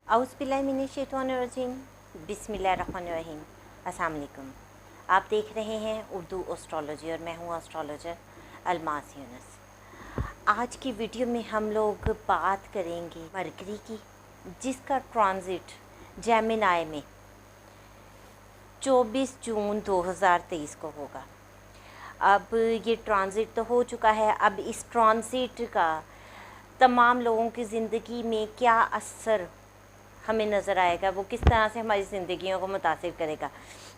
औज़ुबिल्लाहिमिनश्शैतानिर्रजीम बिस्मिल्लाहिर्रहमानिर्रहीम। अस्सलाम वालेकुम। आप देख रहे हैं उर्दू एस्ट्रोलॉजी और मैं हूँ एस्ट्रोलॉजर अलमास यूनुस। आज की वीडियो में हम लोग बात करेंगे मरकरी की, जिसका ट्रांजिट जेमिनी में 24 जून 2023 को होगा। अब ये ट्रांजिट तो हो चुका है, अब इस ट्रांजिट का तमाम लोगों की ज़िंदगी में क्या असर हमें नज़र आएगा, वो किस तरह से हमारी ज़िंदगियों को मुतासिर करेगा।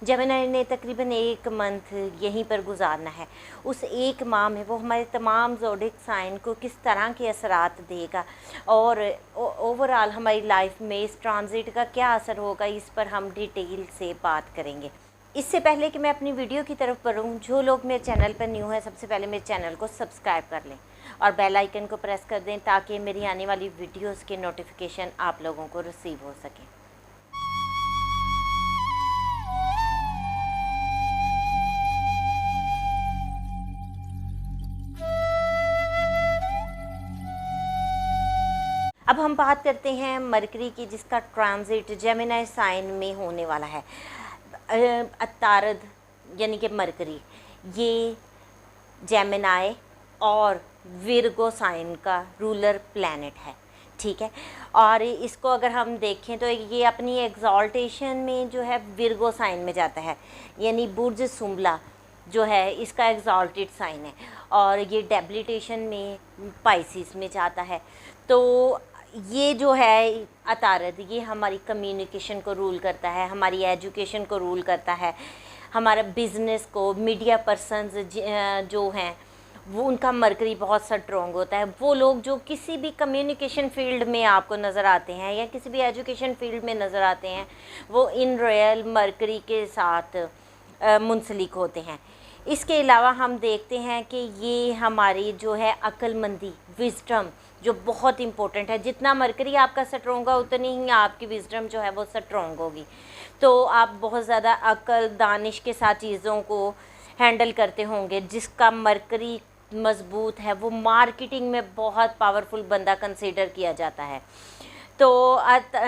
जेमिनी ने तकरीबन 1 मंथ यहीं पर गुजारना है। उस 1 माह में वो हमारे तमाम ज़ोडिक साइन को किस तरह के असरात देगा और ओवरऑल हमारी लाइफ में इस ट्रांजिट का क्या असर होगा, इस पर हम डिटेल से बात करेंगे। इससे पहले कि मैं अपनी वीडियो की तरफ बढ़ूँ, जो लोग मेरे चैनल पर न्यू हैं सबसे पहले मेरे चैनल को सब्सक्राइब कर लें और बेल आइकन को प्रेस कर दें ताकि मेरी आने वाली वीडियोस के नोटिफिकेशन आप लोगों को रिसीव हो सकें। अब हम बात करते हैं मरकरी की, जिसका ट्रांजिट जेमिनी साइन में होने वाला है। अतारद यानी कि मरकरी ये जेमिनी और विर्गो साइन का रूलर प्लैनेट है, ठीक है। और इसको अगर हम देखें तो ये अपनी एग्जॉल्टेशन में जो है विर्गो साइन में जाता है, यानी बुर्ज सुम्बला जो है इसका एग्जॉल्टेड साइन है, और ये डेबिलिटेशन में पाइसिस में जाता है। तो ये जो है अतारद ये हमारी कम्युनिकेशन को रूल करता है, हमारी एजुकेशन को रूल करता है, हमारा बिज़नेस को, मीडिया पर्सन्स जो हैं वो उनका मरकरी बहुत स्ट्रॉन्ग होता है। वो लोग जो किसी भी कम्युनिकेशन फील्ड में आपको नज़र आते हैं या किसी भी एजुकेशन फील्ड में नज़र आते हैं, वो इन रियल मरकरी के साथ मुंसलिक होते हैं। इसके अलावा हम देखते हैं कि ये हमारी जो है अक्लमंदी, विज़डम जो बहुत इम्पोर्टेंट है। जितना मरकरी आपका स्ट्रॉन्ग होगा उतनी ही आपकी विज़डम जो है वो स्ट्रॉन्ग होगी। तो आप बहुत ज़्यादा अक्ल दानिश के साथ चीज़ों को हैंडल करते होंगे। जिसका मरकरी मज़बूत है वो मार्केटिंग में बहुत पावरफुल बंदा कंसीडर किया जाता है। तो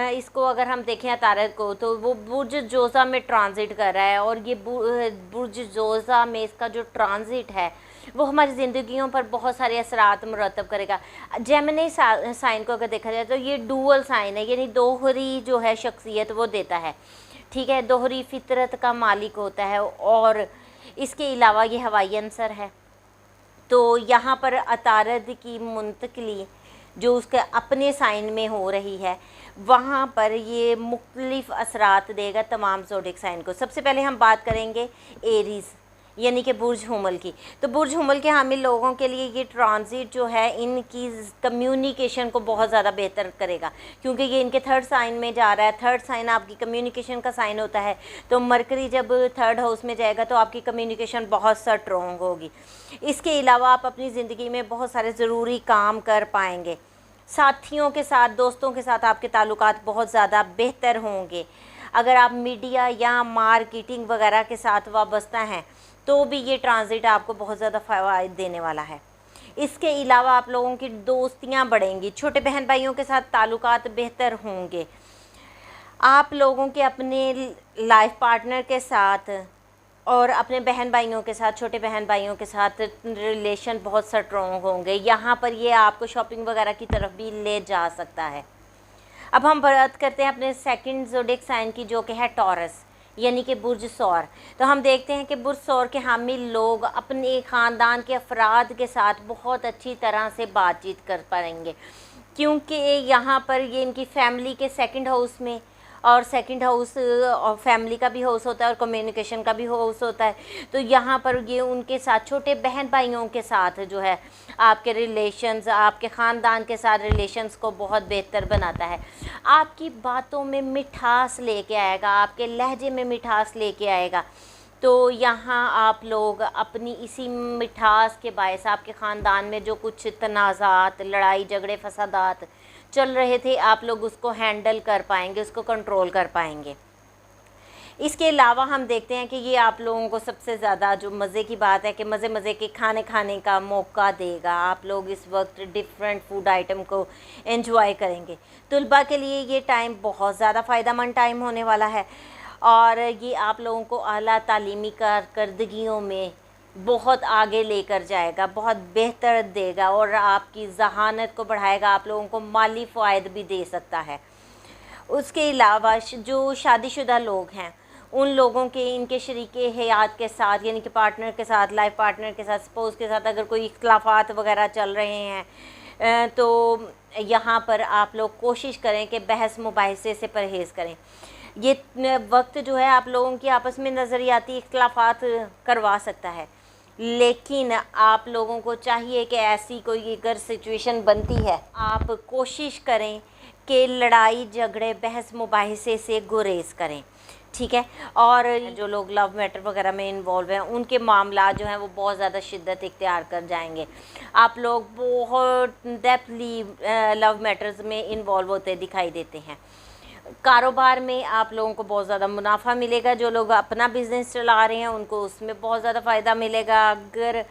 इसको अगर हम देखें अतारद को, तो वो बुर्ज जोज़ा में ट्रांजिट कर रहा है, और ये बुर्ज जोज़ा में इसका जो ट्रांजिट है वो हमारी ज़िंदगियों पर बहुत सारे असरात मुरतब करेगा। जेमिनी साइन को अगर देखा जाए तो ये डुअल साइन है, यानी दोहरी जो है शख्सियत वो देता है, ठीक है। दोहरी फितरत का मालिक होता है, और इसके अलावा ये हवाई अंसर है। तो यहाँ पर अतारद की मुंतकली जो उसके अपने साइन में हो रही है, वहाँ पर ये मुख्तलिफ़ असरात देगा तमाम ज़ोडिक साइन को। सबसे पहले हम बात करेंगे एरीज़ यानी कि बुर्ज हुमल की। तो बुर्ज हुमल के हामिल लोगों के लिए ये ट्रांजिट जो है इनकी कम्युनिकेशन को बहुत ज़्यादा बेहतर करेगा, क्योंकि ये इनके 3rd साइन में जा रहा है। 3rd साइन आपकी कम्युनिकेशन का साइन होता है, तो मरकरी जब 3rd हाउस में जाएगा तो आपकी कम्युनिकेशन बहुत स्ट्रॉन्ग होगी। इसके अलावा आप अपनी ज़िंदगी में बहुत सारे ज़रूरी काम कर पाएंगे। साथियों के साथ, दोस्तों के साथ आपके ताल्लुकात बहुत ज़्यादा बेहतर होंगे। अगर आप मीडिया या मार्केटिंग वगैरह के साथ वाबस्ता हैं तो भी ये ट्रांजिट आपको बहुत ज़्यादा फ़वाइद देने वाला है। इसके अलावा आप लोगों की दोस्तियां बढ़ेंगी, छोटे बहन भाइयों के साथ ताल्लुकात बेहतर होंगे। आप लोगों के अपने लाइफ पार्टनर के साथ और अपने बहन भाइयों के साथ, छोटे बहन भाइयों के साथ रिलेशन बहुत स्ट्रॉन्ग होंगे। यहाँ पर ये आपको शॉपिंग वगैरह की तरफ भी ले जा सकता है। अब हम बात करते हैं अपने 2nd ज़ोडिक साइन की, जो कि है टॉरस यानी कि बुर्ज सौर। तो हम देखते हैं कि बुर्ज सौर के हामिल लोग अपने ख़ानदान के अफराद के साथ बहुत अच्छी तरह से बातचीत कर पाएंगे, क्योंकि यहाँ पर ये इनकी फैमिली के 2nd हाउस में, और 2nd हाउस और फैमिली का भी हाउस होता है और कम्युनिकेशन का भी हाउस होता है। तो यहाँ पर ये उनके साथ, छोटे बहन भाइयों के साथ जो है आपके रिलेशंस, आपके ख़ानदान के साथ रिलेशंस को बहुत बेहतर बनाता है। आपकी बातों में मिठास लेके आएगा, आपके लहजे में मिठास लेके आएगा। तो यहाँ आप लोग अपनी इसी मिठास के बायस आपके ख़ानदान में जो कुछ तनाज़ात, लड़ाई झगड़े, फसादात चल रहे थे, आप लोग उसको हैंडल कर पाएंगे, उसको कंट्रोल कर पाएंगे। इसके अलावा हम देखते हैं कि ये आप लोगों को सबसे ज़्यादा जो मज़े की बात है कि मज़े के खाने खाने का मौका देगा। आप लोग इस वक्त डिफरेंट फूड आइटम को एंजॉय करेंगे। तुलबा के लिए ये टाइम बहुत ज़्यादा फ़ायदेमंद टाइम होने वाला है और ये आप लोगों को आला तालीमी कारकर्दगियों में बहुत आगे लेकर जाएगा, बहुत बेहतर देगा और आपकी ज़हानत को बढ़ाएगा, आप लोगों को माली फ़ायदा भी दे सकता है। उसके अलावा जो शादीशुदा लोग हैं उन लोगों के इनके शरीके हयात के साथ यानी कि पार्टनर के साथ, लाइफ पार्टनर के साथ, स्पोज़ के साथ अगर कोई इख्तलाफात वगैरह चल रहे हैं तो यहाँ पर आप लोग कोशिश करें कि बहस मुबाहिसे से परहेज़ करें। ये वक्त जो है आप लोगों की आपस में नज़रियाती इख्तलाफात करवा सकता है, लेकिन आप लोगों को चाहिए कि ऐसी कोई अगर सिचुएशन बनती है आप कोशिश करें कि लड़ाई झगड़े बहस मुबाहिसे से गुरेज करें, ठीक है। और जो लोग लव मैटर वगैरह में इन्वॉल्व हैं उनके मामला जो हैं वो बहुत ज़्यादा शिद्दत इख्तियार कर जाएंगे। आप लोग बहुत डेप्थली लव मैटर्स में इन्वॉल्व होते दिखाई देते हैं। कारोबार में आप लोगों को बहुत ज़्यादा मुनाफा मिलेगा। जो लोग अपना बिज़नेस चला रहे हैं उनको उसमें बहुत ज़्यादा फ़ायदा मिलेगा। अगर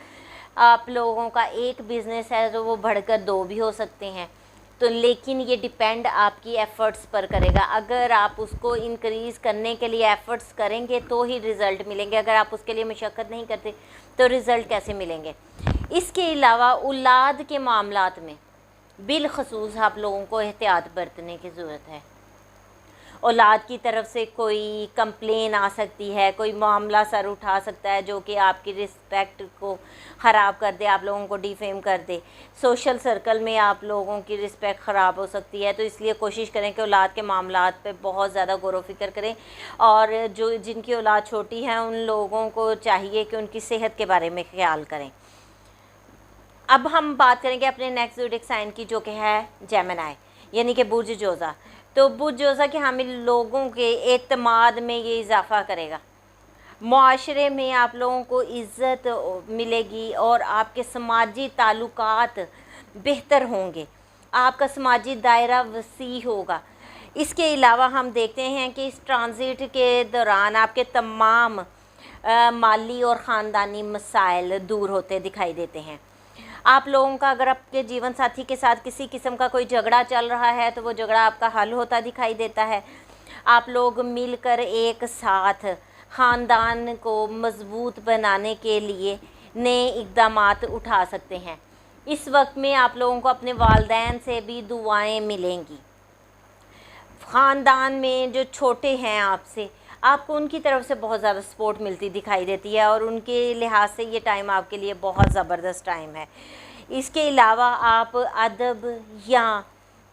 आप लोगों का एक बिज़नेस है तो वो बढ़कर 2 भी हो सकते हैं, तो लेकिन ये डिपेंड आपकी एफ़र्ट्स पर करेगा। अगर आप उसको इंक्रीज़ करने के लिए एफ़र्ट्स करेंगे तो ही रिज़ल्ट मिलेंगे, अगर आप उसके लिए मशक्क़त नहीं करते तो रिज़ल्ट कैसे मिलेंगे। इसके अलावा औलाद के मामलात में बिलख़ुसूस आप लोगों को एहतियात बरतने की ज़रूरत है। औलाद की तरफ से कोई कंप्लेन आ सकती है, कोई मामला सर उठा सकता है जो कि आपकी रिस्पेक्ट को ख़राब कर दे, आप लोगों को डिफेम कर दे। सोशल सर्कल में आप लोगों की रिस्पेक्ट ख़राब हो सकती है, तो इसलिए कोशिश करें कि औलाद के मामलात पे बहुत ज़्यादा गौर व फ़िक्र करें। और जो जिनकी औलाद छोटी है उन लोगों को चाहिए कि उनकी सेहत के बारे में ख्याल करें। अब हम बात करेंगे अपने नेक्स्ट ज़ोडिएक साइन की, जो कि है जेमिनी यानी कि बुर्ज जोज़ा। तो बुर्ज जोज़ा के हामिल लोगों के एतमाद में ये इजाफ़ा करेगा। मुआशरे में आप लोगों को इज़्ज़त मिलेगी और आपके समाजी ताल्लुकात बेहतर होंगे, आपका समाजी दायरा वसी होगा। इसके अलावा हम देखते हैं कि इस ट्रांज़िट के दौरान आपके तमाम माली और ख़ानदानी मसाइल दूर होते दिखाई देते हैं। आप लोगों का अगर आपके जीवन साथी के साथ किसी किस्म का कोई झगड़ा चल रहा है तो वो झगड़ा आपका हल होता दिखाई देता है। आप लोग मिलकर एक साथ ख़ानदान को मज़बूत बनाने के लिए नए इक़दामात उठा सकते हैं। इस वक्त में आप लोगों को अपने वालिदैन से भी दुआएं मिलेंगी। ख़ानदान में जो छोटे हैं आपसे, आपको उनकी तरफ से बहुत ज़्यादा सपोर्ट मिलती दिखाई देती है और उनके लिहाज से ये टाइम आपके लिए बहुत ज़बरदस्त टाइम है। इसके अलावा आप अदब या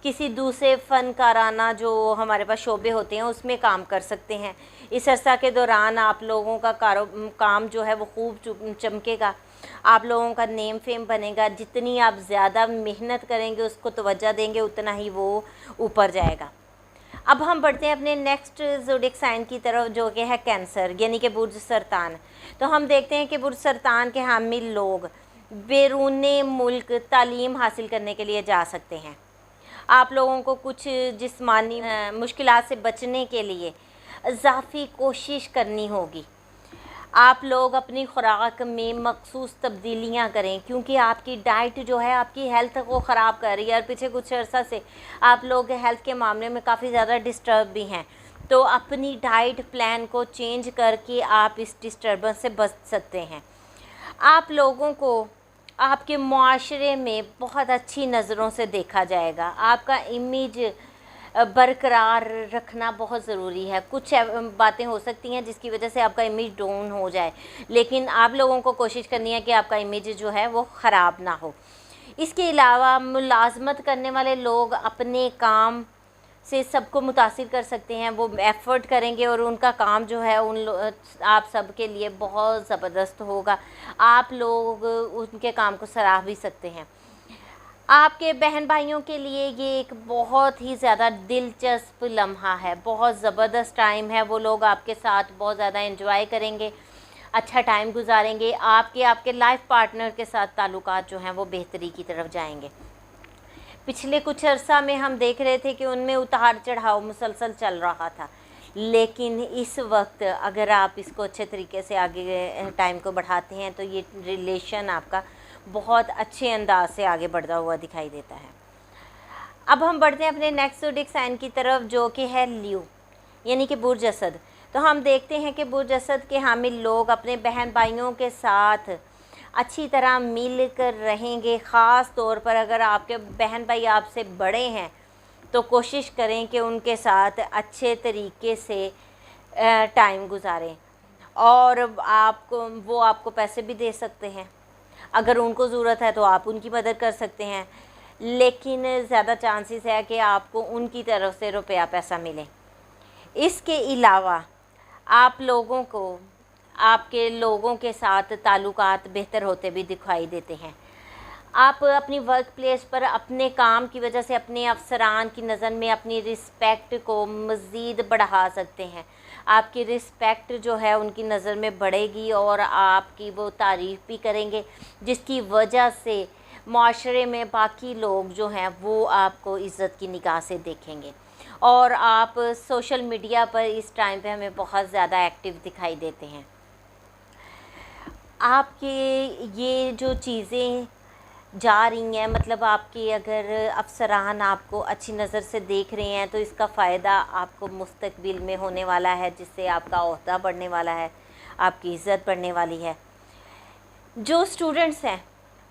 किसी दूसरे फ़नकाराना जो हमारे पास शोबे होते हैं उसमें काम कर सकते हैं। इस अर्सा के दौरान आप लोगों का काम जो है वो खूब चमकेगा, आप लोगों का नेम फेम बनेगा। जितनी आप ज़्यादा मेहनत करेंगे, उसको तवज्जो देंगे, उतना ही वो ऊपर जाएगा। अब हम बढ़ते हैं अपने नेक्स्ट ज़ोडिएक साइन की तरफ, जो कि है कैंसर यानी कि बुर्ज सरतान। तो हम देखते हैं कि बुर्ज सरतान के हामिल लोग बैरूने मुल्क तालीम हासिल करने के लिए जा सकते हैं। आप लोगों को कुछ जिस्मानी मुश्किलात से बचने के लिए इज़ाफ़ी कोशिश करनी होगी। आप लोग अपनी खुराक में मखसूस तब्दीलियां करें, क्योंकि आपकी डाइट जो है आपकी हेल्थ को ख़राब कर रही है और पीछे कुछ अर्सा से आप लोग हेल्थ के मामले में काफ़ी ज़्यादा डिस्टर्ब भी हैं। तो अपनी डाइट प्लान को चेंज करके आप इस डिस्टर्बेंस से बच सकते हैं। आप लोगों को आपके मुआशरे में बहुत अच्छी नज़रों से देखा जाएगा। आपका इमेज बरकरार रखना बहुत ज़रूरी है। कुछ बातें हो सकती हैं जिसकी वजह से आपका इमेज डाउन हो जाए, लेकिन आप लोगों को कोशिश करनी है कि आपका इमेज जो है वो ख़राब ना हो। इसके अलावा मुलाजमत करने वाले लोग अपने काम से सबको मुतासिर कर सकते हैं। वो एफ़र्ट करेंगे और उनका काम जो है आप सब के लिए बहुत ज़बरदस्त होगा। आप लोग उनके काम को सराह भी सकते हैं। आपके बहन भाइयों के लिए ये एक बहुत ही ज़्यादा दिलचस्प लम्हा है, बहुत ज़बरदस्त टाइम है। वो लोग आपके साथ बहुत ज़्यादा एंजॉय करेंगे, अच्छा टाइम गुजारेंगे। आपके लाइफ पार्टनर के साथ ताल्लुकात जो हैं वो बेहतरी की तरफ जाएंगे। पिछले कुछ अर्सा में हम देख रहे थे कि उनमें उतार चढ़ाव मुसलसल चल रहा था, लेकिन इस वक्त अगर आप इसको अच्छे तरीके से आगे टाइम को बढ़ाते हैं तो ये रिलेशन आपका बहुत अच्छे अंदाज से आगे बढ़ता हुआ दिखाई देता है। अब हम बढ़ते हैं अपने नेक्स्ट ज़ोडिएक साइन की तरफ, जो कि है लियो यानी कि बुर्ज असद। तो हम देखते हैं कि बुर्ज असद के हामिल लोग अपने बहन भाइयों के साथ अच्छी तरह मिल कर रहेंगे। ख़ास तौर पर अगर आपके बहन भाई आपसे बड़े हैं तो कोशिश करें कि उनके साथ अच्छे तरीके से टाइम गुजारें, और वो आपको पैसे भी दे सकते हैं। अगर उनको ज़रूरत है तो आप उनकी मदद कर सकते हैं, लेकिन ज़्यादा चांसेस है कि आपको उनकी तरफ से रुपया पैसा मिले। इसके अलावा आप लोगों को आपके लोगों के साथ ताल्लुकात बेहतर होते भी दिखाई देते हैं। आप अपनी वर्क प्लेस पर अपने काम की वजह से अपने अफसरान की नज़र में अपनी रिस्पेक्ट को मज़ीद बढ़ा सकते हैं। आपकी रिस्पेक्ट जो है उनकी नज़र में बढ़ेगी और आपकी वो तारीफ़ भी करेंगे, जिसकी वजह से माशरे में बाकी लोग जो हैं वो आपको इज़्ज़त की निगाह से देखेंगे। और आप सोशल मीडिया पर इस टाइम पे हमें बहुत ज़्यादा एक्टिव दिखाई देते हैं। आपके ये जो चीज़ें जा रही हैं, मतलब आपके अगर अफसरान आपको अच्छी नज़र से देख रहे हैं तो इसका फ़ायदा आपको मुस्तकबिल में होने वाला है, जिससे आपका ओहदा बढ़ने वाला है, आपकी इज़्ज़त बढ़ने वाली है। जो स्टूडेंट्स हैं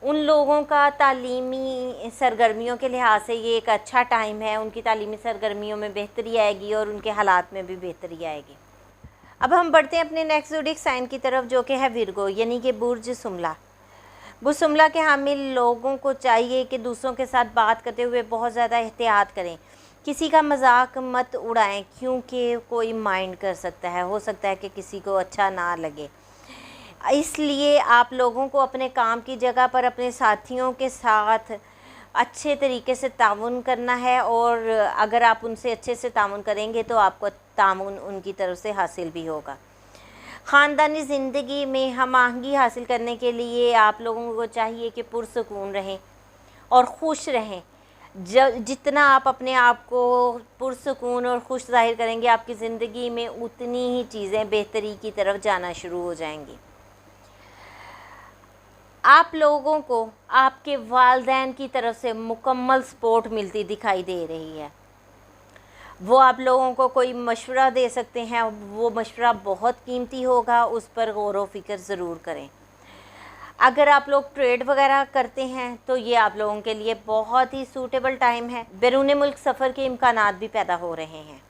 उन लोगों का तालीमी सरगर्मियों के लिहाज से ये एक अच्छा टाइम है। उनकी तालीमी सरगर्मियों में बेहतरी आएगी और उनके हालात में भी बेहतरी आएगी। अब हम बढ़ते हैं अपने नेक्स्ट ज़ोडिएक साइन की तरफ, जो कि है विर्गो यानी कि बुर्ज सुमला। बुर्ज सुमला के हामिल लोगों को चाहिए कि दूसरों के साथ बात करते हुए बहुत ज़्यादा एहतियात करें। किसी का मजाक मत उड़ाएं, क्योंकि कोई माइंड कर सकता है, हो सकता है कि किसी को अच्छा ना लगे। इसलिए आप लोगों को अपने काम की जगह पर अपने साथियों के साथ अच्छे तरीके से ताउन करना है, और अगर आप उनसे अच्छे से ताउन करेंगे तो आपको ताउन उनकी तरफ से हासिल भी होगा। ख़ानदानी ज़िंदगी में हम आहंगी हासिल करने के लिए आप लोगों को चाहिए कि पुरसुकून रहें और ख़ुश रहें। जितना आप अपने आप को पुरसुकून और ख़ुश ज़ाहिर करेंगे, आपकी ज़िंदगी में उतनी ही चीज़ें बेहतरी की तरफ जाना शुरू हो जाएंगी। आप लोगों को आपके वालिदैन की तरफ से मुकम्मल सपोर्ट मिलती दिखाई दे रही है। वो आप लोगों को कोई मशवरा दे सकते हैं, वो मशवरा बहुत कीमती होगा, उस पर गौर व फिक्र ज़रूर करें। अगर आप लोग ट्रेड वगैरह करते हैं तो ये आप लोगों के लिए बहुत ही सूटेबल टाइम है। बैरून मुल्क सफ़र के इम्कानात भी पैदा हो रहे हैं।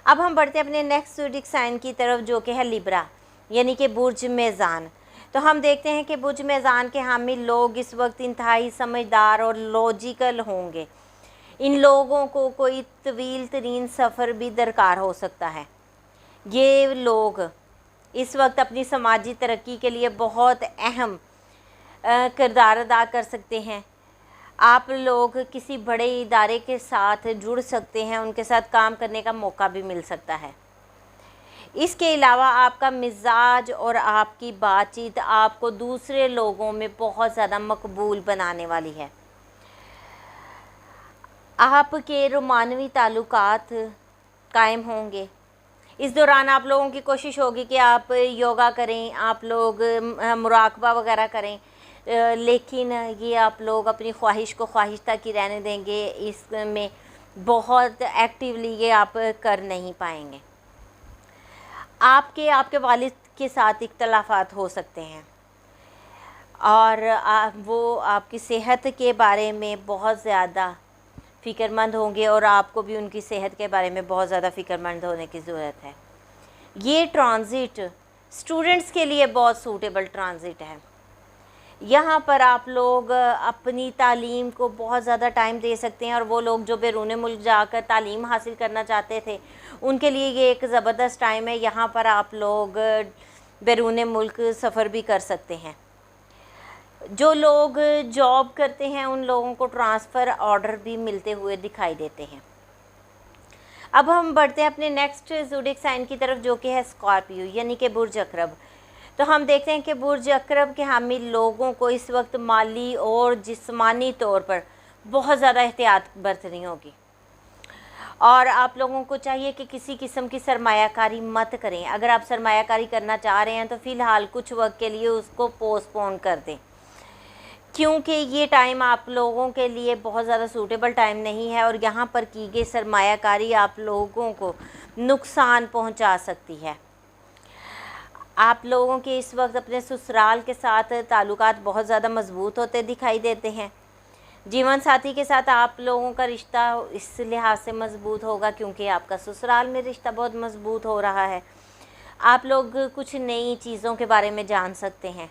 अब हम बढ़ते हैं अपने नेक्स्ट ज़ोडिएक साइन की तरफ, जो कि है लिब्रा यानी कि बुर्ज मेज़ान। तो हम देखते हैं कि बुर्ज मेज़ान के हामिल लोग इस वक्त इंतहाई समझदार और लॉजिकल होंगे। इन लोगों को कोई तवील तरीन सफ़र भी दरकार हो सकता है। ये लोग इस वक्त अपनी समाजी तरक्की के लिए बहुत अहम किरदार अदा कर सकते हैं। आप लोग किसी बड़े इदारे के साथ जुड़ सकते हैं, उनके साथ काम करने का मौका भी मिल सकता है। इसके अलावा आपका मिजाज और आपकी बातचीत आपको दूसरे लोगों में बहुत ज़्यादा मकबूल बनाने वाली है। आपके रोमानवी ताल्लुकात कायम होंगे। इस दौरान आप लोगों की कोशिश होगी कि आप योगा करें, आप लोग मुराकबा वगैरह करें, लेकिन ये आप लोग अपनी ख्वाहिश को ख्वाहिश तक ही रहने देंगे। इसमें बहुत एक्टिवली ये आप कर नहीं पाएंगे। आपके वालिद के साथ इख्तलाफात हो सकते हैं और वो आपकी सेहत के बारे में बहुत ज़्यादा फ़िक्रमंद होंगे, और आपको भी उनकी सेहत के बारे में बहुत ज़्यादा फ़िक्रमंद होने की ज़रूरत है। ये ट्रांज़िट स्टूडेंट्स के लिए बहुत सूटेबल ट्रांज़िट है। यहाँ पर आप लोग अपनी तालीम को बहुत ज़्यादा टाइम दे सकते हैं, और वो लोग जो बैरून मुल्क जाकर तालीम हासिल करना चाहते थे उनके लिए ये एक ज़बरदस्त टाइम है। यहाँ पर आप लोग बैरून मुल्क सफ़र भी कर सकते हैं। जो लोग जॉब करते हैं उन लोगों को ट्रांसफ़र ऑर्डर भी मिलते हुए दिखाई देते हैं। अब हम बढ़ते हैं अपने नेक्स्ट ज़ोडिएक साइन की तरफ, जो कि है स्कॉर्पियो यानी कि बुर्ज अकरब। तो हम देखते हैं कि बुर्ज अकरब के हामिल लोगों को इस वक्त माली और जिस्मानी तौर पर बहुत ज़्यादा एहतियात बरतनी होगी, और आप लोगों को चाहिए कि किसी किस्म की सरमायाकारी मत करें। अगर आप सरमायाकारी करना चाह रहे हैं तो फ़िलहाल कुछ वक्त के लिए उसको पोस्टपोन कर दें, क्योंकि ये टाइम आप लोगों के लिए बहुत ज़्यादा सूटेबल टाइम नहीं है और यहाँ पर की गई सरमायाकारी आप लोगों को नुकसान पहुँचा सकती है। आप लोगों के इस वक्त अपने ससुराल के साथ ताल्लुकात बहुत ज़्यादा मजबूत होते दिखाई देते हैं। जीवन साथी के साथ आप लोगों का रिश्ता इस लिहाज से मजबूत होगा क्योंकि आपका ससुराल में रिश्ता बहुत मजबूत हो रहा है। आप लोग कुछ नई चीज़ों के बारे में जान सकते हैं।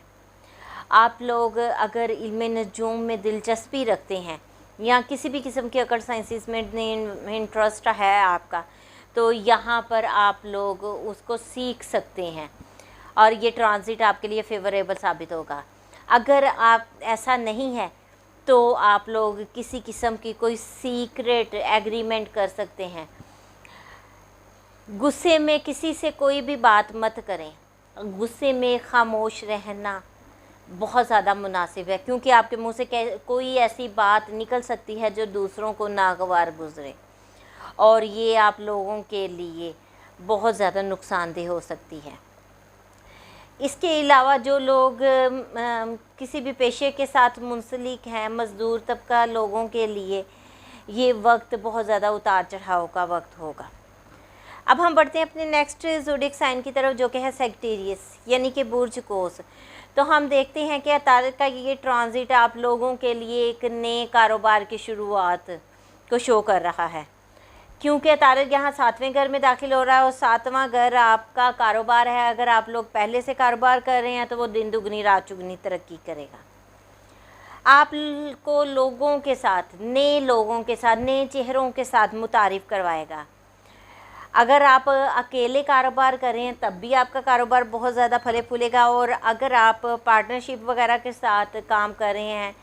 आप लोग अगर इल्म नजूम में दिलचस्पी रखते हैं या किसी भी किस्म के अकड़ साइंसिस में इंटरेस्ट है आपका, तो यहाँ पर आप लोग उसको सीख सकते हैं और ये ट्रांजिट आपके लिए फेवरेबल साबित होगा। अगर आप ऐसा नहीं है तो आप लोग किसी किस्म की कोई सीक्रेट एग्रीमेंट कर सकते हैं। गुस्से में किसी से कोई भी बात मत करें। गुस्से में खामोश रहना बहुत ज़्यादा मुनासिब है, क्योंकि आपके मुंह से कोई ऐसी बात निकल सकती है जो दूसरों को नागवार गुजरे और ये आप लोगों के लिए बहुत ज़्यादा नुकसानदेह हो सकती है। इसके अलावा जो लोग किसी भी पेशे के साथ मुंसलिक हैं, मज़दूर तबका लोगों के लिए ये वक्त बहुत ज़्यादा उतार चढ़ाव का वक्त होगा। अब हम बढ़ते हैं अपने नेक्स्ट ज़ोडिएक साइन की तरफ, जो कि है सेजिटेरियस यानी कि बुर्ज कोस। तो हम देखते हैं कि अतारद का ये ट्रांजिट आप लोगों के लिए एक नए कारोबार की शुरुआत को शो कर रहा है, क्योंकि अतारद यहाँ 7वें घर में दाखिल हो रहा है और 7वां घर आपका कारोबार है। अगर आप लोग पहले से कारोबार कर रहे हैं तो वो दिन दुगनी रात चुगनी तरक्की करेगा। आपको लोगों के साथ, नए लोगों के साथ, नए चेहरों के साथ मुतारिफ़ करवाएगा। अगर आप अकेले कारोबार करें तब भी आपका कारोबार बहुत ज़्यादा फले फूलेगा, और अगर आप पार्टनरशिप वगैरह के साथ काम कर रहे हैं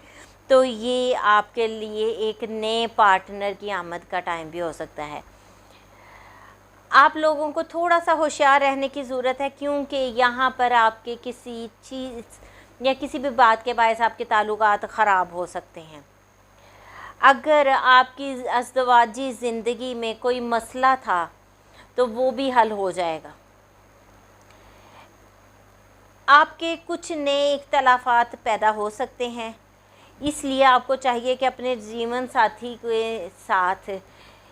तो ये आपके लिए एक नए पार्टनर की आमद का टाइम भी हो सकता है। आप लोगों को थोड़ा सा होशियार रहने की ज़रूरत है, क्योंकि यहाँ पर आपके किसी चीज़ या किसी भी बात के बायस आपके ताल्लुकात ख़राब हो सकते हैं। अगर आपकी अज़दवाजी ज़िंदगी में कोई मसला था तो वो भी हल हो जाएगा। आपके कुछ नए इख्तलाफात पैदा हो सकते हैं, इसलिए आपको चाहिए कि अपने जीवन साथी के साथ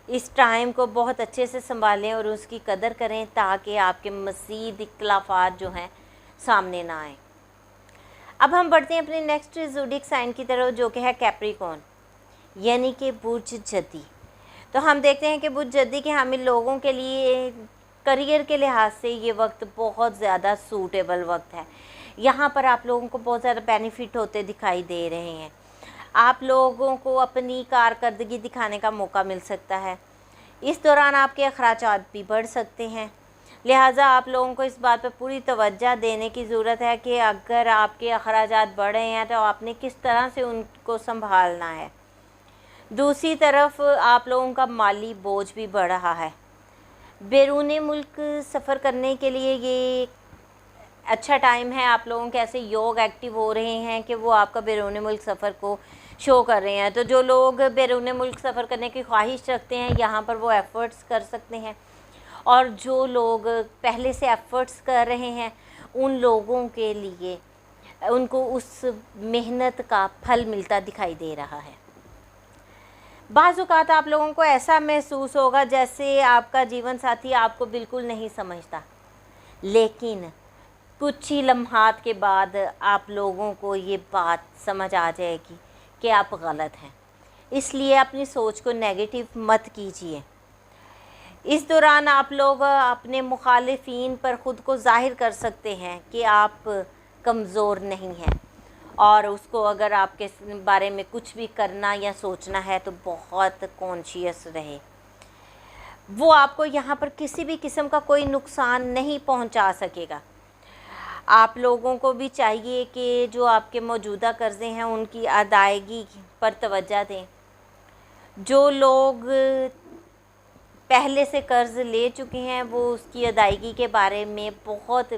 इस टाइम को बहुत अच्छे से संभालें और उसकी कदर करें, ताकि आपके मज़ीद इख्तलाफात जो हैं सामने ना आए। अब हम बढ़ते हैं अपने नेक्स्ट ज़ोडिएक साइन की तरफ, जो कि है कैप्रिकॉर्न यानी कि बुर्ज जद्दी। तो हम देखते हैं कि बुर्ज जद्दी के हामिल लोगों के लिए करियर के लिहाज से ये वक्त बहुत ज़्यादा सूटेबल वक्त है। यहाँ पर आप लोगों को बहुत ज़्यादा बेनिफिट होते दिखाई दे रहे हैं। आप लोगों को अपनी कारकर्दगी दिखाने का मौका मिल सकता है। इस दौरान आपके अखराजात भी बढ़ सकते हैं, लिहाजा आप लोगों को इस बात पर पूरी तवज्जो देने की ज़रूरत है कि अगर आपके अखराजात बढ़ रहे हैं तो आपने किस तरह से उनको संभालना है। दूसरी तरफ आप लोगों का माली बोझ भी बढ़ रहा है। बैरून मुल्क सफ़र करने के लिए ये अच्छा टाइम है। आप लोगों के ऐसे योग एक्टिव हो रहे हैं कि वो आपका बैरून मुल्क सफ़र को शो कर रहे हैं। तो जो लोग बैरून मुल्क सफ़र करने की ख्वाहिश रखते हैं, यहाँ पर वो एफ़र्ट्स कर सकते हैं, और जो लोग पहले से एफ़र्ट्स कर रहे हैं उन लोगों के लिए उनको उस मेहनत का फल मिलता दिखाई दे रहा है। बाज़ औक़ात आप लोगों को ऐसा महसूस होगा जैसे आपका जीवन साथी आपको बिल्कुल नहीं समझता, लेकिन कुछ ही लम्हात के बाद आप लोगों को ये बात समझ आ जाएगी कि आप गलत हैं। इसलिए अपनी सोच को नेगेटिव मत कीजिए। इस दौरान आप लोग अपने मुखालिफिन पर ख़ुद को ज़ाहिर कर सकते हैं कि आप कमज़ोर नहीं हैं, और उसको अगर आपके बारे में कुछ भी करना या सोचना है तो बहुत कॉन्शियस रहे। वो आपको यहाँ पर किसी भी किस्म का कोई नुकसान नहीं पहुँचा सकेगा। आप लोगों को भी चाहिए कि जो आपके मौजूदा कर्ज़े हैं उनकी अदायगी पर तवज्जो दें। जो लोग पहले से कर्ज़ ले चुके हैं वो उसकी अदायगी के बारे में बहुत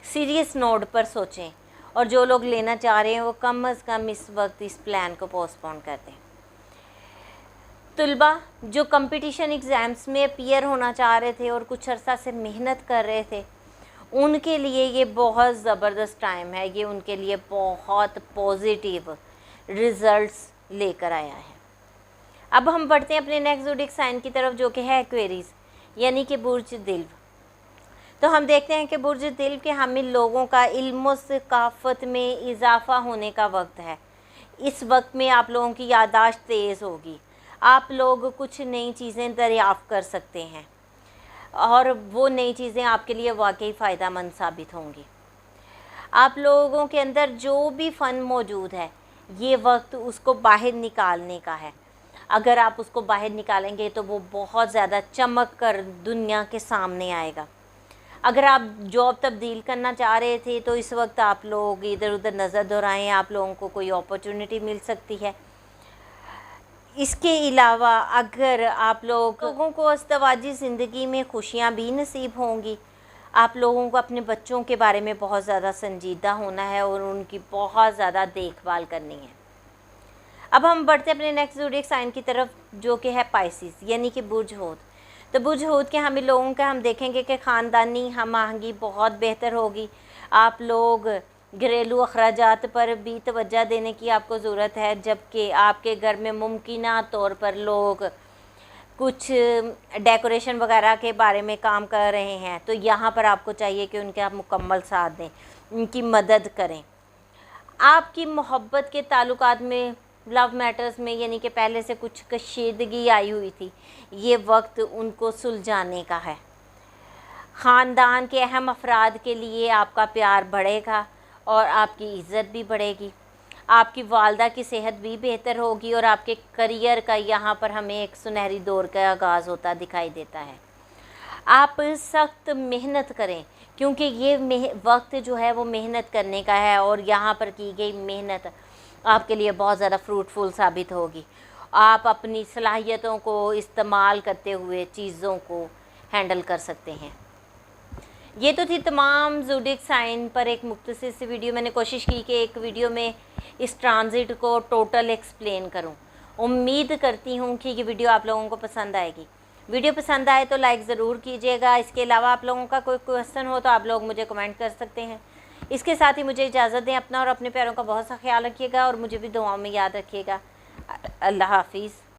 सीरियस नोट पर सोचें, और जो लोग लेना चाह रहे हैं वो कम अज़ कम इस वक्त इस प्लान को पोस्टपोन कर दें। तलबा जो कंपटीशन एग्ज़ाम्स में अपीयर होना चाह रहे थे और कुछ अर्सा से मेहनत कर रहे थे, उनके लिए ये बहुत ज़बरदस्त टाइम है। ये उनके लिए बहुत पॉजिटिव रिज़ल्ट्स लेकर आया है। अब हम बढ़ते हैं अपने नेक्स्ट ज़ोडिएक साइन की तरफ, जो कि है एक्वेरियस, यानी कि बुर्ज दिल। तो हम देखते हैं कि बुर्ज दिल के हामिल लोगों का इल्म सकाफ़त में इजाफ़ा होने का वक्त है। इस वक्त में आप लोगों की याददाश्त तेज़ होगी, आप लोग कुछ नई चीज़ें दरियाफ़्त कर सकते हैं और वो नई चीज़ें आपके लिए वाकई फ़ायदेमंद साबित होंगी। आप लोगों के अंदर जो भी फ़न मौजूद है, ये वक्त उसको बाहर निकालने का है। अगर आप उसको बाहर निकालेंगे तो वो बहुत ज़्यादा चमक कर दुनिया के सामने आएगा। अगर आप जॉब तब्दील करना चाह रहे थे तो इस वक्त आप लोग इधर उधर नज़र दौड़ाएँ, आप लोगों को कोई अपॉर्चुनिटी मिल सकती है। इसके अलावा अगर आप लोगों को अज़दवाजी ज़िंदगी में खुशियाँ भी नसीब होंगी, आप लोगों को अपने बच्चों के बारे में बहुत ज़्यादा संजीदा होना है और उनकी बहुत ज़्यादा देखभाल करनी है। अब हम बढ़ते हैं अपने नेक्स्ट ज़ोडिएक साइन की तरफ, जो कि है पाइसिस, यानी कि बुर्ज हूत। तो बुर्ज हूत के हमें लोगों का हम देखेंगे कि ख़ानदानी हम आहंगी बहुत बेहतर होगी। आप लोग घरेलू अखराजात पर भी तवज्जो देने की आपको ज़रूरत है, जबकि आपके घर में मुमकिना तौर पर लोग कुछ डेकोरेशन वगैरह के बारे में काम कर रहे हैं, तो यहाँ पर आपको चाहिए कि उनके आप मुकम्मल साथ दें, उनकी मदद करें। आपकी मोहब्बत के ताल्लुकात में, लव मैटर्स में, यानी कि पहले से कुछ कशीदगी आई हुई थी, ये वक्त उनको सुलझाने का है। ख़ानदान के अहम अफराद के लिए आपका प्यार बढ़ेगा और आपकी इज़्ज़त भी बढ़ेगी। आपकी वालदा की सेहत भी बेहतर होगी और आपके करियर का यहाँ पर हमें एक सुनहरी दौर का आगाज़ होता दिखाई देता है। आप सख्त मेहनत करें, क्योंकि ये वक्त जो है वो मेहनत करने का है और यहाँ पर की गई मेहनत आपके लिए बहुत ज़्यादा फ्रूटफुल साबित होगी। आप अपनी सलाहियतों को इस्तेमाल करते हुए चीज़ों को हैंडल कर सकते हैं। ये तो थी तमाम ज़ोडिएक साइन पर एक मुख्तसर सी वीडियो। मैंने कोशिश की कि एक वीडियो में इस ट्रांजिट को टोटल एक्सप्लेन करूं। उम्मीद करती हूं कि ये वीडियो आप लोगों को पसंद आएगी। वीडियो पसंद आए तो लाइक ज़रूर कीजिएगा। इसके अलावा आप लोगों का कोई क्वेश्चन हो तो आप लोग मुझे कमेंट कर सकते हैं। इसके साथ ही मुझे इजाज़त दें। अपना और अपने प्यारों का बहुत सा ख्याल रखिएगा और मुझे भी दुआओं में याद रखिएगा। अल्लाह हाफिज़।